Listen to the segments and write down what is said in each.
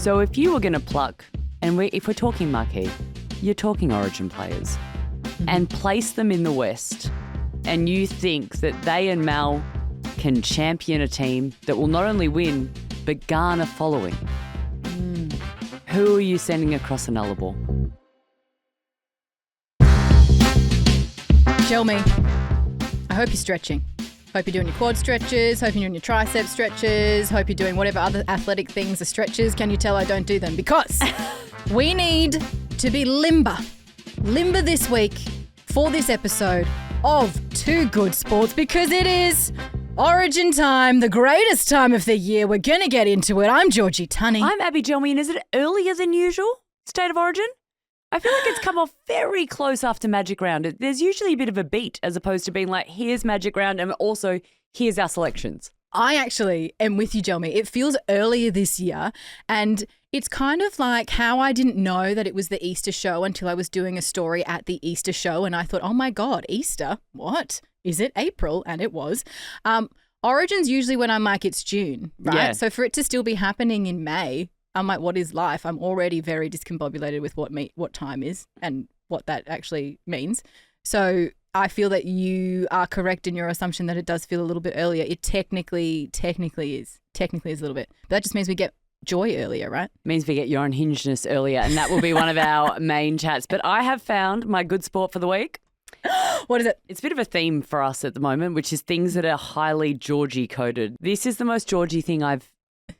So if you were going to pluck, and if we're talking marquee, you're talking Origin players, and place them in the West, and you think that they and Mal can champion a team that will not only win, but garner following. Who are you sending across a Nullarbor? Gelmi, I hope you're stretching. Hope you're doing your quad stretches, hope you're doing your tricep stretches, hope you're doing whatever other athletic things are stretches. Can you tell I don't do them? Because we need to be limber this week for this episode of Two Good Sports, because it is Origin time, the greatest time of the year. We're going to get into it. I'm Georgie Tunny. I'm Abbey Gelmi, and is it earlier than usual, State of Origin? I feel like it's come off very close after Magic Round. There's usually a bit of a beat as opposed to being like, here's Magic Round and also here's our selections. I actually am with you, Gelmi. It feels earlier this year, and it's kind of like how I didn't know that it was the Easter show until I was doing a story at the Easter show, and I thought, oh my God, Easter? What? Is it April? And it was. Origin's usually when I'm like, it's June, right? Yeah. So for it to still be happening in May, I'm like, what is life? I'm already very discombobulated with what time is and what that actually means. So I feel that you are correct in your assumption that it does feel a little bit earlier. It technically is a little bit. But that just means we get joy earlier, right? Means we get your unhingedness earlier, and that will be one of our main chats. But I have found my good sport for the week. What is it? It's a bit of a theme for us at the moment, which is things that are highly Georgie coded. This is the most Georgie thing I've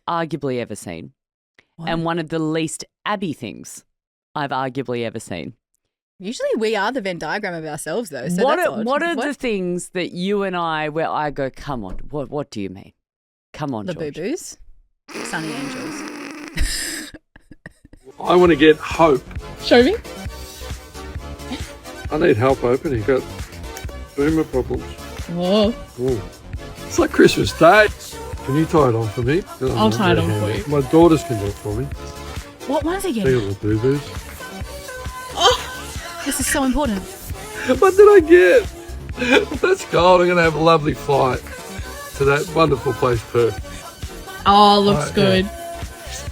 arguably ever seen. What? And one of the least Abbey things I've arguably ever seen. Usually we are the Venn diagram of ourselves, though. So what are the things that you and I, where I go, come on, what do you mean? Come on, the George. The boo-boos? Sunny angels. I want to get hope. Show me. I need help opening. Got boomer problems. Whoa. Ooh. It's like Christmas Day. Can you tie it on for me? I'll tie it on for you. My daughters can do it for me. What one's he They getting? got the boo-boos. Oh, this is so important. What did I get? That's gold. I'm going to have a lovely flight to that wonderful place, Perth. Oh, looks good. Yeah.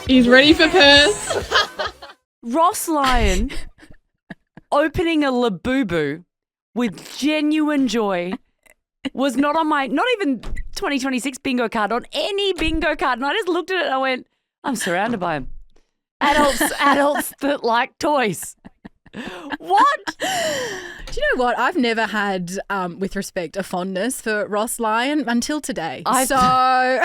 He's ready for Perth. Ross Lyon opening a Labubu with genuine joy was not on my, not even 2026 bingo card, on any bingo card. And I just looked at it and I went, I'm surrounded by them. Adults that like toys. What? Do you know what? I've never had, with respect, a fondness for Ross Lyon until today. I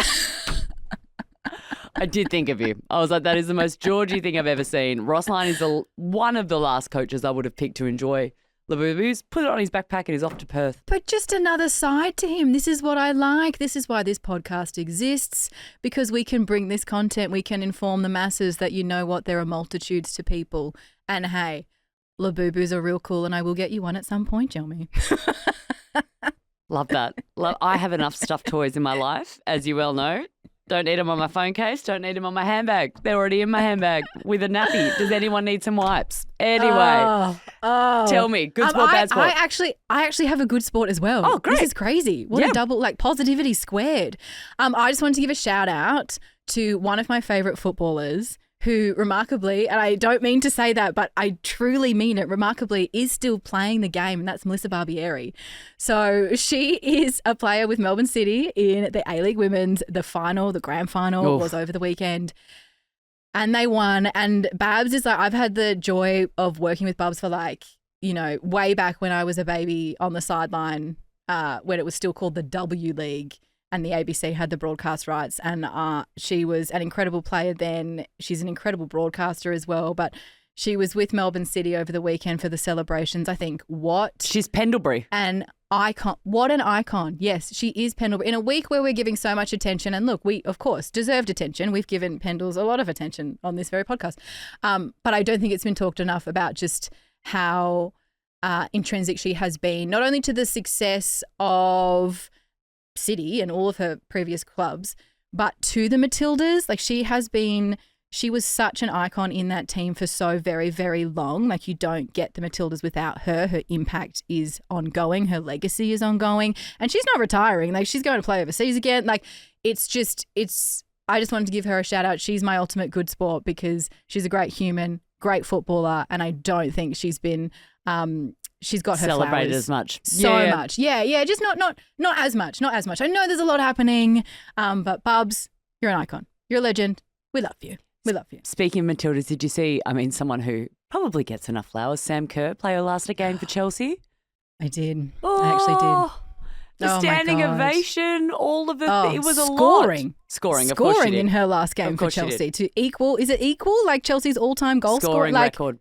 did think of you. I was like, that is the most Georgie thing I've ever seen. Ross Lyon is one of the last coaches I would have picked to enjoy Labubu's. Put it on his backpack and he's off to Perth. But just another side to him. This is what I like. This is why this podcast exists, because we can bring this content. We can inform the masses that, you know what, there are multitudes to people. And hey, Labubus are real cool, and I will get you one at some point, Gelmi. Love that. I have enough stuffed toys in my life, as you well know. Don't need them on my phone case. Don't need them on my handbag. They're already in my handbag with a nappy. Does anyone need some wipes? Anyway, tell me, good sport, bad sport. I actually have a good sport as well. Oh, great. This is crazy. What a double, like, positivity squared. I just wanted to give a shout out to one of my favourite footballers who remarkably, and I don't mean to say that, but I truly mean it, remarkably is still playing the game, and that's Melissa Barbieri. So she is a player with Melbourne City in the A-League Women's. The grand final was over the weekend. And they won. And Babs is like, I've had the joy of working with Babs for way back when I was a baby on the sideline, when it was still called the W League. And the ABC had the broadcast rights, and she was an incredible player then. She's an incredible broadcaster as well, but she was with Melbourne City over the weekend for the celebrations. I think, She's Pendlebury. An icon. What an icon. Yes, she is Pendlebury. In a week where we're giving so much attention, and look, we, of course, deserved attention. We've given Pendles a lot of attention on this very podcast. But I don't think it's been talked enough about just how intrinsic she has been, not only to the success of City and all of her previous clubs, but to the Matildas. Like, she was such an icon in that team for so very, very long. Like, you don't get the Matildas without her. Her impact is ongoing. Her legacy is ongoing. And she's not retiring. Like, she's going to play overseas again. Like, it's I just wanted to give her a shout out. She's my ultimate good sport because she's a great human, great footballer, and I don't think she's been she's got her celebrated flowers as much. so much. Yeah, just not as much, not as much. I know there's a lot happening, but Bubs, you're an icon. You're a legend. We love you. We love you. Speaking of Matildas, did you see, someone who probably gets enough flowers, Sam Kerr, play her last game for Chelsea? I did. Oh, I actually did. The Oh my standing God. ovation, all of it. It was a scoring. lot. Scoring, of course she did. in her last game Of for course she Chelsea did. to equal. Is it equal like Chelsea's all-time goal score? Scoring Like, record.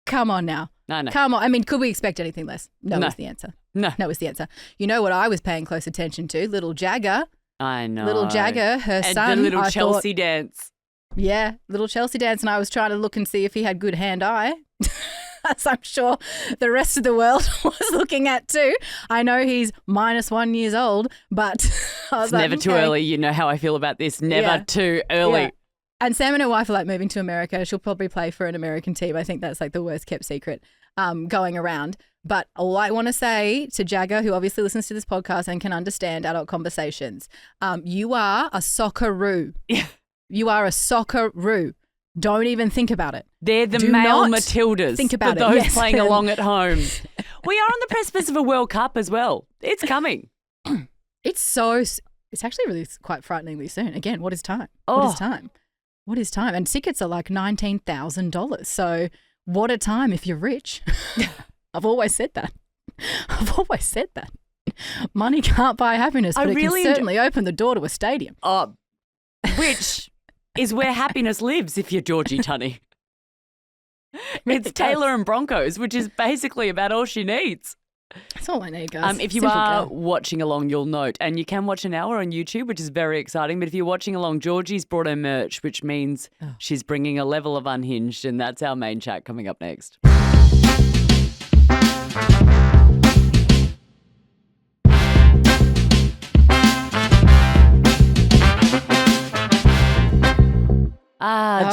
come on now. No. Come on. Could we expect anything less? No, No. is the answer. No. No is the answer. You know what I was paying close attention to? Little Jagger. I know. Little Jagger, her and son. the little I Chelsea dance. Yeah, little Chelsea dance, and I was trying to look and see if he had good hand-eye, as I'm sure the rest of the world was looking at too. I know he's -1 years old, but I was It's like, never too okay. early. You know how I feel about this. Never Yeah. too early. Yeah. And Sam and her wife are like moving to America. She'll probably play for an American team. I think that's like the worst kept secret going around. But all I want to say to Jagger, who obviously listens to this podcast and can understand adult conversations, you are a socceroo. Yeah. You are a socceroo. Don't even think about it. They're the Do male not Matildas. think about for it. those Yes. playing along at home. We are on the precipice of a World Cup as well. It's coming. It's actually really quite frighteningly soon. Again, what is time? Oh. What is time? What is time? And tickets are like $19,000. So what a time if you're rich. I've always said that. Money can't buy happiness, but it can certainly open the door to a stadium. Which is where happiness lives if you're Georgie, Tunny. It's Taylor and Broncos, which is basically about all she needs. That's all I need, guys. If you Simple are girl. watching along, you'll note, and you can watch an hour on YouTube, which is very exciting. But if you're watching along, Georgie's brought her merch, which means she's bringing a level of unhinged, and that's our main chat coming up next.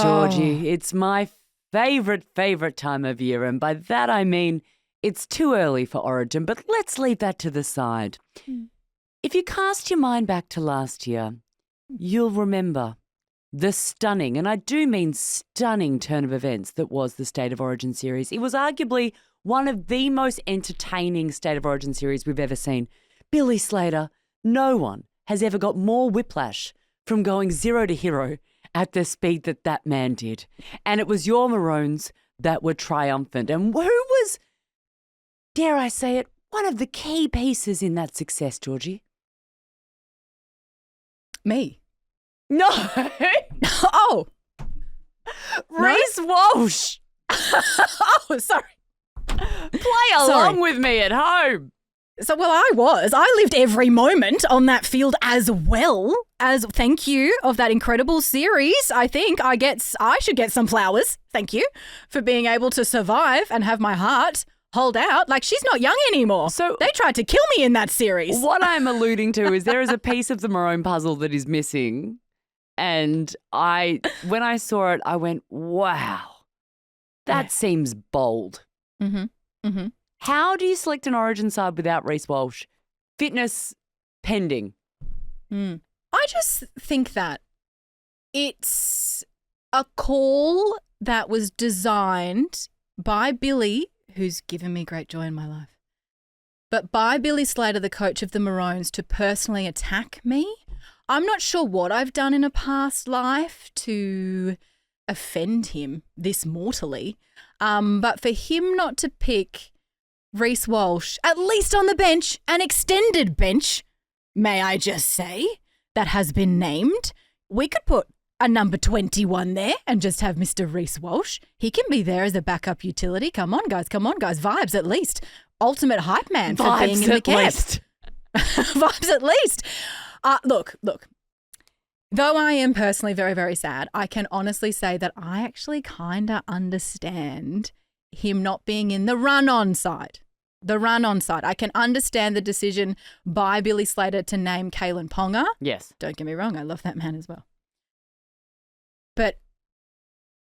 Georgie, it's my favourite time of year, and by that I mean it's too early for Origin, but let's leave that to the side. If you cast your mind back to last year, you'll remember the stunning, and I do mean stunning, turn of events that was the State of Origin series. It was arguably one of the most entertaining State of Origin series we've ever seen. Billy Slater, no one has ever got more whiplash from going 0 to hero at the speed that that man did. And it was your Maroons that were triumphant. And who was, dare I say it, one of the key pieces in that success, Georgie? Me. No. Oh. Reece Walsh. Oh, sorry. Play along with me at home. So, I lived every moment on that field as well as thank you of that incredible series. I think I should get some flowers. Thank you for being able to survive and have my heart hold out. Like, she's not young anymore. So they tried to kill me in that series. What I'm alluding to is there is a piece of the maroon puzzle that is missing. And when I saw it, I went, wow, that seems bold. Mm-hmm. Mm-hmm. How do you select an Origin side without Reece Walsh? Fitness pending. I just think that it's a call that was designed by Billy, who's given me great joy in my life, but by Billy Slater, the coach of the Maroons, to personally attack me. I'm not sure what I've done in a past life to offend him this mortally, but for him not to pick Reece Walsh, at least on the bench, an extended bench, may I just say, that has been named. We could put a number 21 there and just have Mr. Reece Walsh. He can be there as a backup utility. Come on, guys. Vibes at least. Ultimate hype man for being in the camp. Vibes at least. Look. Though I am personally very, very sad, I can honestly say that I actually kind of understand him not being in the run-on side. I can understand the decision by Billy Slater to name Kalen Ponga. Yes. Don't get me wrong, I love that man as well. But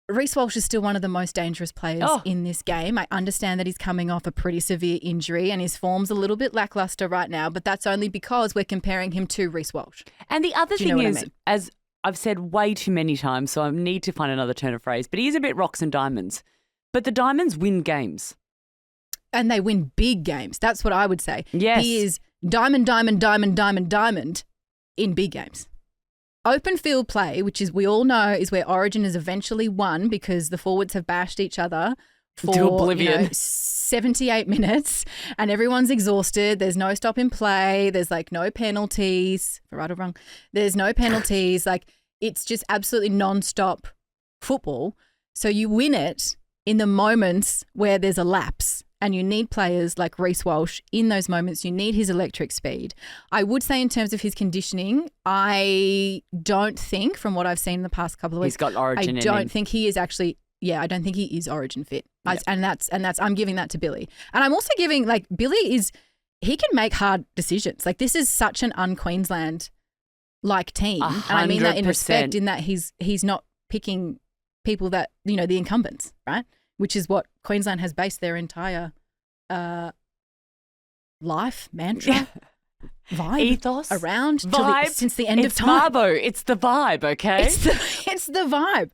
Reece Walsh is still one of the most dangerous players in this game. I understand that he's coming off a pretty severe injury and his form's a little bit lackluster right now, but that's only because we're comparing him to Reece Walsh. And the other thing is, as I've said way too many times, so I need to find another turn of phrase, but he is a bit rocks and diamonds. But the diamonds win games. And they win big games. That's what I would say. Yes. He is diamond, diamond, diamond, diamond, diamond in big games. Open field play, which is we all know is where Origin is eventually won because the forwards have bashed each other for to oblivion. 78 minutes and everyone's exhausted. There's no stop in play. There's like no penalties. Right or wrong. There's no penalties. Like it's just absolutely non-stop football. So you win it in the moments where there's a lapse. And you need players like Reece Walsh in those moments. You need his electric speed. I would say in terms of his conditioning, I don't think from what I've seen in the past couple of weeks, he's got Origin in him. I don't think he is actually. Yeah, I don't think he is Origin fit. Yep. And that's I'm giving that to Billy. And I'm also giving like Billy he can make hard decisions. Like this is such an un-Queensland like team. 100%. And I mean that in respect in that he's not picking people that, you know, the incumbents, right? Which is what Queensland has based their entire life, mantra, vibe, ethos around vibe since the end of it's time. Marbo. It's the vibe, okay? It's the vibe.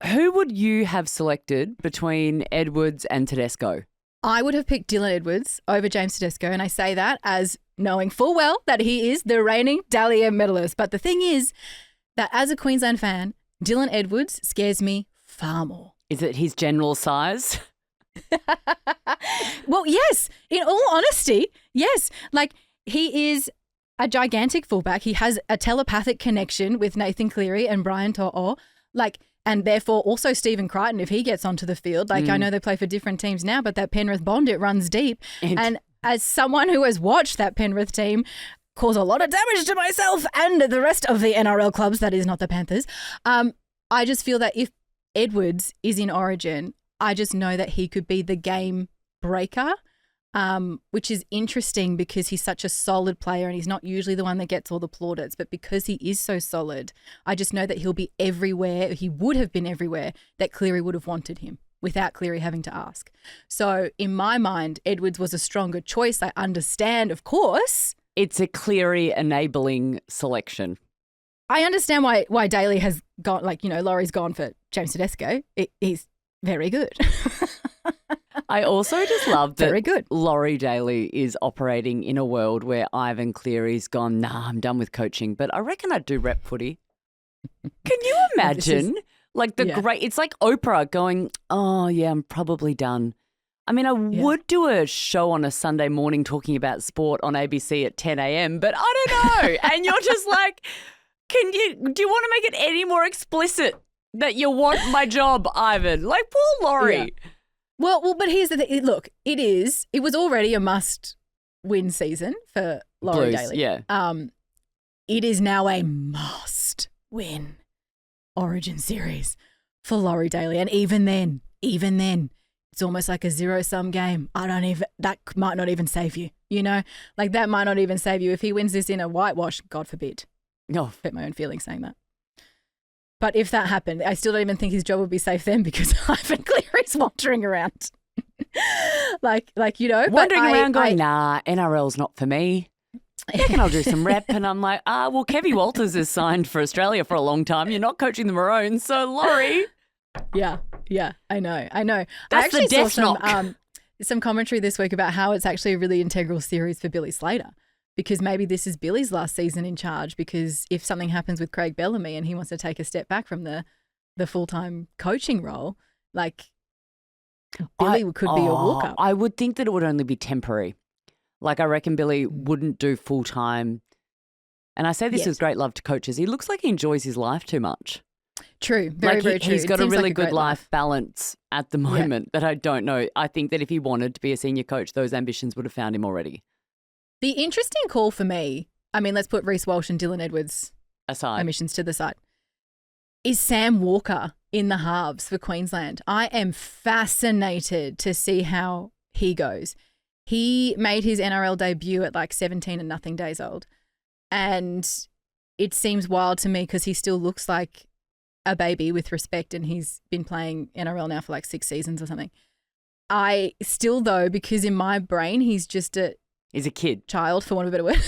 Who would you have selected between Edwards and Tedesco? I would have picked Dylan Edwards over James Tedesco, and I say that as knowing full well that he is the reigning Dally M medalist. But the thing is that as a Queensland fan, Dylan Edwards scares me far more. Is it his general size? Well, yes. In all honesty, yes. Like he is a gigantic fullback. He has a telepathic connection with Nathan Cleary and Brian To'o. Like, and therefore also Stephen Crichton if he gets onto the field. Like I know they play for different teams now, but that Penrith bond, it runs deep. And as someone who has watched that Penrith team cause a lot of damage to myself and the rest of the NRL clubs, that is not the Panthers, I just feel that if Edwards is in Origin, I just know that he could be the game breaker, which is interesting because he's such a solid player and he's not usually the one that gets all the plaudits. But because he is so solid, I just know that he'll be everywhere. He would have been everywhere that Cleary would have wanted him without Cleary having to ask. So in my mind, Edwards was a stronger choice. I understand, of course. It's a Cleary enabling selection. I understand why Daly has gone, like, you know, Laurie's gone for James Tedesco. He's very good. I also just love that Very good. Laurie Daly is operating in a world where Ivan Cleary's gone, nah, I'm done with coaching, but I reckon I'd do rep footy. Can you imagine? It's like Oprah going, oh, yeah, I'm probably done. I mean, I would do a show on a Sunday morning talking about sport on ABC at 10 a.m., but I don't know. And you're just like, do you want to make it any more explicit that you want my job, Ivan? Like, poor Laurie. Yeah. Well, but here's the thing. Look, it was already a must-win season for Laurie Blues, Daly. yeah. It is now a must-win Origin series for Laurie Daly. And even then, it's almost like a zero-sum game. That might not even save you, you know? Like, that might not even save you. If he wins this in a whitewash, God forbid. No. Hurt my own feelings saying that. But if that happened, I still don't even think his job would be safe then because Ivan Cleary's wandering around. like you know. Wandering around going, nah, NRL's not for me. I reckon I'll do some rep. And I'm like, well, Kevy Walters is signed for Australia for a long time. You're not coaching the Maroons. So, Laurie. Yeah, I know. That's I actually the death saw knock. some commentary this week about how it's actually a really integral series for Billy Slater. Because maybe this is Billy's last season in charge because if something happens with Craig Bellamy and he wants to take a step back from the full-time coaching role, like Billy could be a walk-up. I would think that it would only be temporary. Like I reckon Billy wouldn't do full-time. And I say this with great love to coaches. He looks like he enjoys his life too much. True. Very true. He's got a seems really like good great life balance at the moment that I don't know. I think that if he wanted to be a senior coach, those ambitions would have found him already. The interesting call for me, I mean, let's put Reece Walsh and Dylan Edwards aside, omissions to the side, is Sam Walker in the halves for Queensland. I am fascinated to see how he goes. He made his NRL debut at like 17 and nothing days old. And it seems wild to me because he still looks like a baby with respect and he's been playing NRL now for like 6 seasons or something. I still, though, because in my brain, he's just he's a kid. Child, for want of a better word.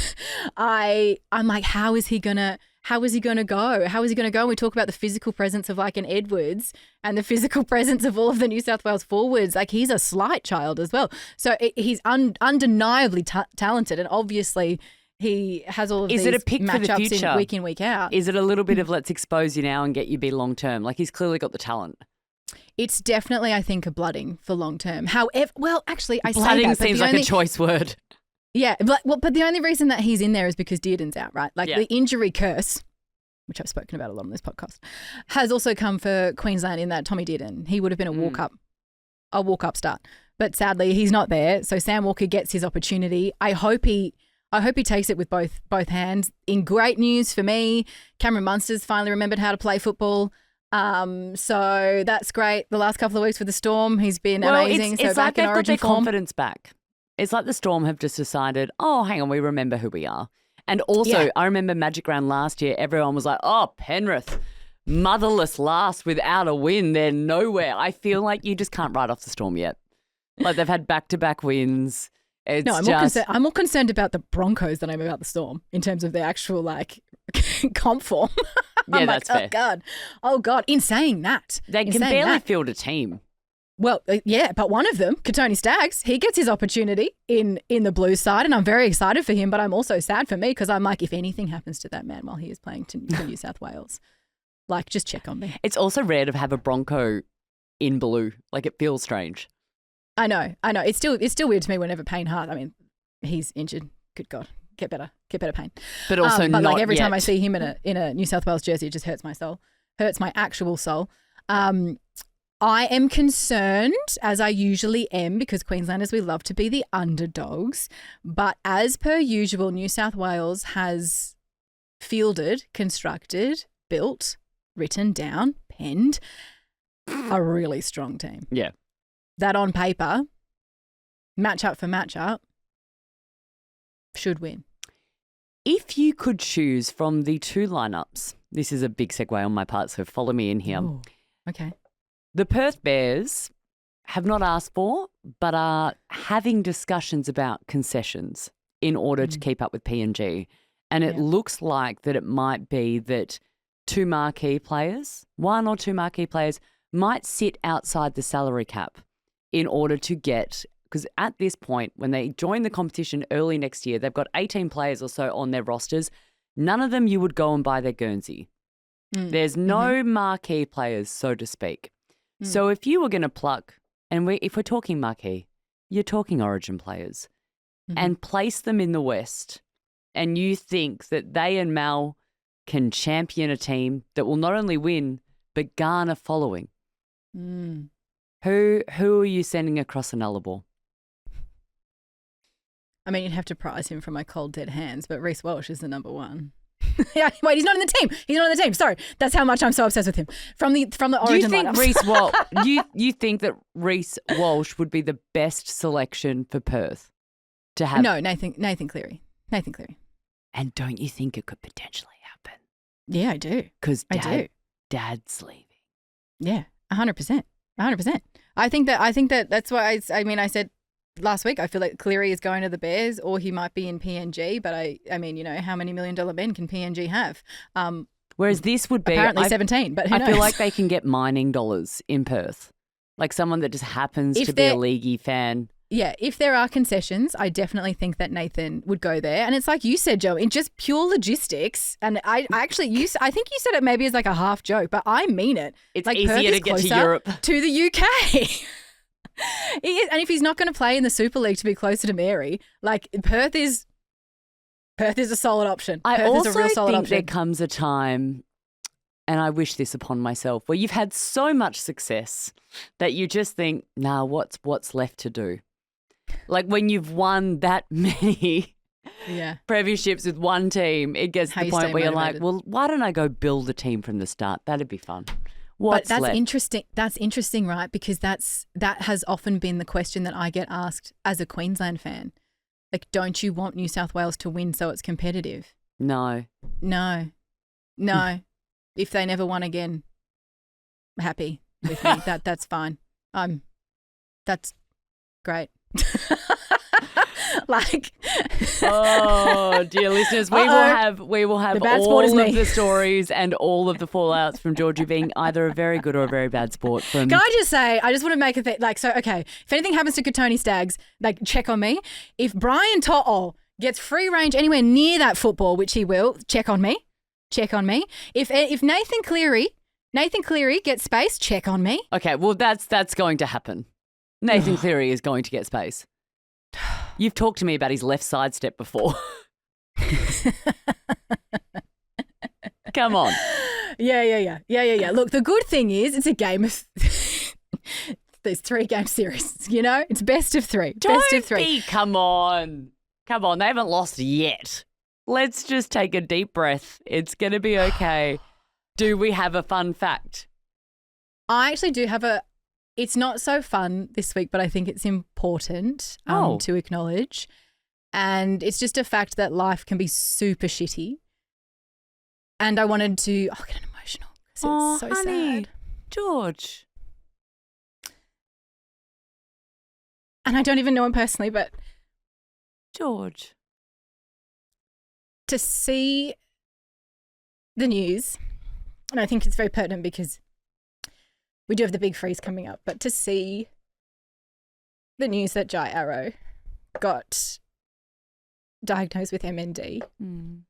I'm like, how is he going to how is he going to go? How is he going to go? And we talk about the physical presence of like an Edwards and the physical presence of all of the New South Wales forwards. Like he's a slight child as well. So he's undeniably talented, and obviously he has all of these it a pick for the matchups future? week in, week out. Is it a little bit of let's expose you now and get you be long term? Like he's clearly got the talent. It's definitely, I think, a blooding for long term. However, well, actually, I say Blooding that, but seems the like only, a choice word. Yeah, but the only reason that he's in there is because Dearden's out, right? Like the injury curse, which I've spoken about a lot on this podcast, has also come for Queensland in that Tommy Dearden. He would have been a walk-up start. But sadly, he's not there. So Sam Walker gets his opportunity. I hope he takes it with both hands. In great news for me, Cameron Munster's finally remembered how to play football. So that's great. The last couple of weeks with the Storm, he's been amazing. It's so like back in they've got Origin their form. confidence back. It's like the Storm have just decided, oh, hang on, we remember who we are. And also, I remember Magic Round last year, everyone was like, oh, Penrith, motherless last without a win. They're nowhere. I feel like you just can't write off the Storm yet. Like they've had back-to-back wins. I'm more concerned about the Broncos than I'm about the Storm in terms of their actual like comp form. Yeah, that's fair. Oh God. In saying that, they can barely field a team. Well, yeah, but one of them, Tony Staggs, he gets his opportunity in the Blues side, and I'm very excited for him. But I'm also sad for me because I'm like, if anything happens to that man while he is playing for New South Wales, like just check on me. It's also rare to have a Bronco in blue. Like it feels strange. I know. It's still weird to me whenever Payne Hart. I mean, he's injured. Good God, get better, Payne. But also, but not like every yet. time I see him in a New South Wales jersey, it just hurts my soul, hurts my actual soul. I am concerned, as I usually am, because Queenslanders, we love to be the underdogs. But as per usual, New South Wales has fielded, constructed, built, written down, penned a really strong team. Yeah. That on paper, matchup for matchup, should win. If you could choose from the two lineups, this is a big segue on my part, so follow me in here. Ooh, okay. The Perth Bears have not asked for, but are having discussions about concessions in order to keep up with PNG. And it looks like that it might be that one or two marquee players might sit outside the salary cap in order to get, because at this point, when they join the competition early next year, they've got 18 players or so on their rosters. None of them you would go and buy their Guernsey. There's no marquee players, so to speak. So if you were going to pluck, and if we're talking marquee, you're talking Origin players, and place them in the West, and you think that they and Mal can champion a team that will not only win, but garner following. Who are you sending across the Nullarbor? I mean, you'd have to prize him from my cold, dead hands, but Reece Walsh is the number one. Yeah, wait, he's not in the team. He's not in the team. Sorry, that's how much I'm so obsessed with him. From the Origin lineups. You think that Reece Walsh would be the best selection for Perth to have? No, Nathan Cleary. And don't you think it could potentially happen? Yeah, I do. Because Dad's leaving. Yeah, 100%. 100%. I think that that's why I said last week, I feel like Cleary is going to the Bears, or he might be in PNG. But I mean, you know, how many $1 million men can PNG have? Whereas this would be apparently 17. But who knows? I feel like they can get mining dollars in Perth, like someone that just happens to be a leaguey fan. Yeah, if there are concessions, I definitely think that Nathan would go there. And it's like you said, Joe, in just pure logistics. And I think you said it maybe as like a half joke, but I mean it. It's like easier to get to Europe. To the UK. And if he's not going to play in the Super League to be closer to Mary, like Perth is a solid option. I also also think there comes a time, and I wish this upon myself, where you've had so much success that you just think, nah, what's left to do? Like when you've won that many premierships with one team, it gets to the point where you're like, well, why don't I go build a team from the start? That'd be fun. What's but that's left? interesting. That's interesting, right? Because that has often been the question that I get asked as a Queensland fan. Like, don't you want New South Wales to win so it's competitive? No. If they never won again, happy with me. That's fine. That's great. Like, Oh, dear listeners, we will have The bad all sport is of me. the stories and all of the fallouts from Georgie being either a very good or a very bad sport. From can I just say, I just want to make a thing. Like, so, okay, if anything happens to Tony Staggs, like, check on me. If Brian To'o gets free range anywhere near that football, which he will, check on me. Check on me. If Nathan Cleary gets space, check on me. Okay, well, that's going to happen. Nathan Cleary is going to get space. You've talked to me about his left side step before. Come on. Yeah. Look, the good thing is it's a game of there's 3 game series, you know? It's best of 3. Best of 3. Come on. They haven't lost yet. Let's just take a deep breath. It's going to be okay. Do we have a fun fact? I actually do have it's not so fun this week, but I think it's important to acknowledge. And it's just a fact that life can be super shitty. And I wanted to get emotional. It's so honey. sad. George. And I don't even know him personally, but George. to see the news, and I think it's very pertinent because we do have the big freeze coming up, but to see the news that Jai Arrow got diagnosed with MND and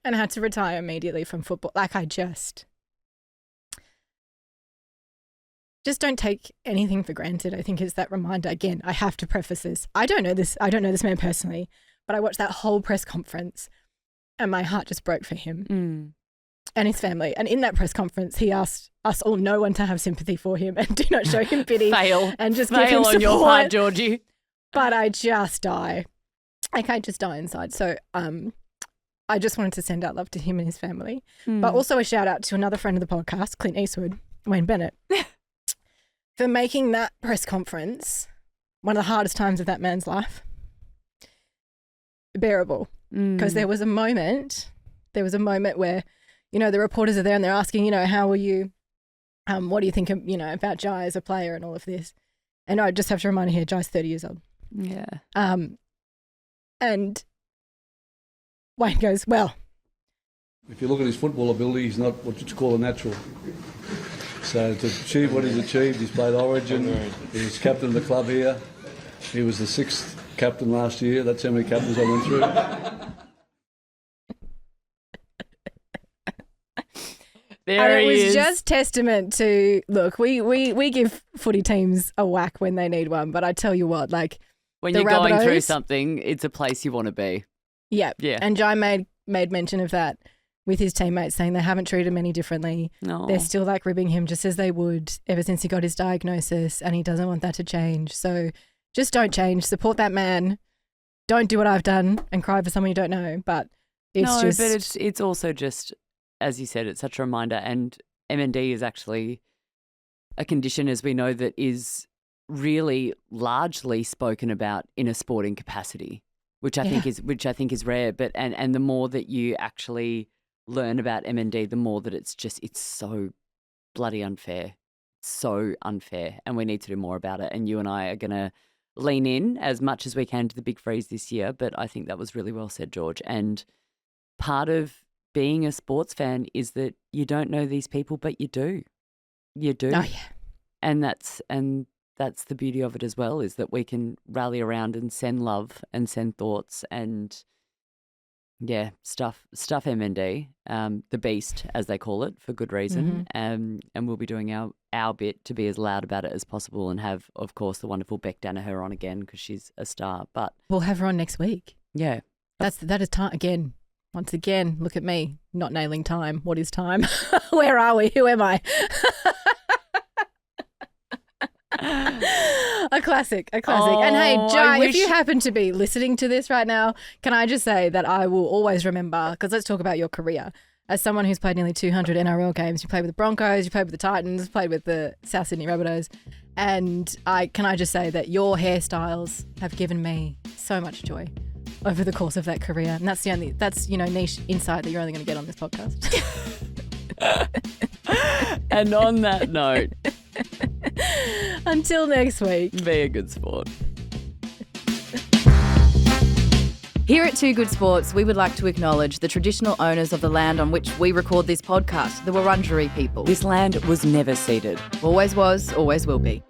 had to retire immediately from football, like I just don't take anything for granted. I think is that reminder. Again, I have to preface this. I don't know this man personally, but I watched that whole press conference and my heart just broke for him and his family. And in that press conference, he asked us all, no one, to have sympathy for him and do not show him pity. And just give him Fail support. on your part, Georgie. But I just die. Like, I just die inside. So I just wanted to send out love to him and his family. But also a shout out to another friend of the podcast, Clint Eastwood, Wayne Bennett, for making that press conference one of the hardest times of that man's life bearable. Because there was a moment where, you know, the reporters are there and they're asking, you know, how are you? What do you think, you know, about Jai as a player and all of this? And I just have to remind you here, Jai's 30 years old. Yeah. And Wayne goes, well, If you look at his football ability, he's not what you'd call a natural. So to achieve what he's achieved, he's played Origin, he's captain of the club here. He was the 6th captain last year. That's how many captains I went through. And it was just testament to, look, we give footy teams a whack when they need one, but I tell you what, like, when the you're going through Rabbitohs, something, it's a place you want to be. Yeah. Yeah. And Jai made mention of that with his teammates, saying they haven't treated him any differently. No. They're still like ribbing him just as they would ever since he got his diagnosis, and he doesn't want that to change. So just don't change. Support that man. Don't do what I've done and cry for someone you don't know. But it's also just, as you said, it's such a reminder. And MND is actually a condition, as we know, that is really largely spoken about in a sporting capacity, which I think is rare. But and the more that you actually learn about MND, the more that it's so bloody unfair, so unfair, and we need to do more about it. And you and I are going to lean in as much as we can to the big freeze this year. But I think that was really well said, George. And part of being a sports fan is that you don't know these people, but you do. You do. Oh, yeah. And that's the beauty of it as well, is that we can rally around and send love and send thoughts and, yeah, stuff MND, the beast, as they call it, for good reason. And we'll be doing our bit to be as loud about it as possible and have, of course, the wonderful Beck Danaher on again because she's a star. But we'll have her on next week. Yeah. That is time again. Once again, look at me, not nailing time. What is time? Where are we? Who am I? A classic. And hey, Jai, if you happen to be listening to this right now, can I just say that I will always remember, because let's talk about your career. As someone who's played nearly 200 NRL games, you played with the Broncos, you played with the Titans, played with the South Sydney Rabbitohs, and can I just say that your hairstyles have given me so much joy over the course of that career. And that's niche insight that you're only going to get on this podcast. And on that note, until next week, be a good sport. Here at Two Good Sports, we would like to acknowledge the traditional owners of the land on which we record this podcast, the Wurundjeri people. This land was never ceded. Always was, always will be.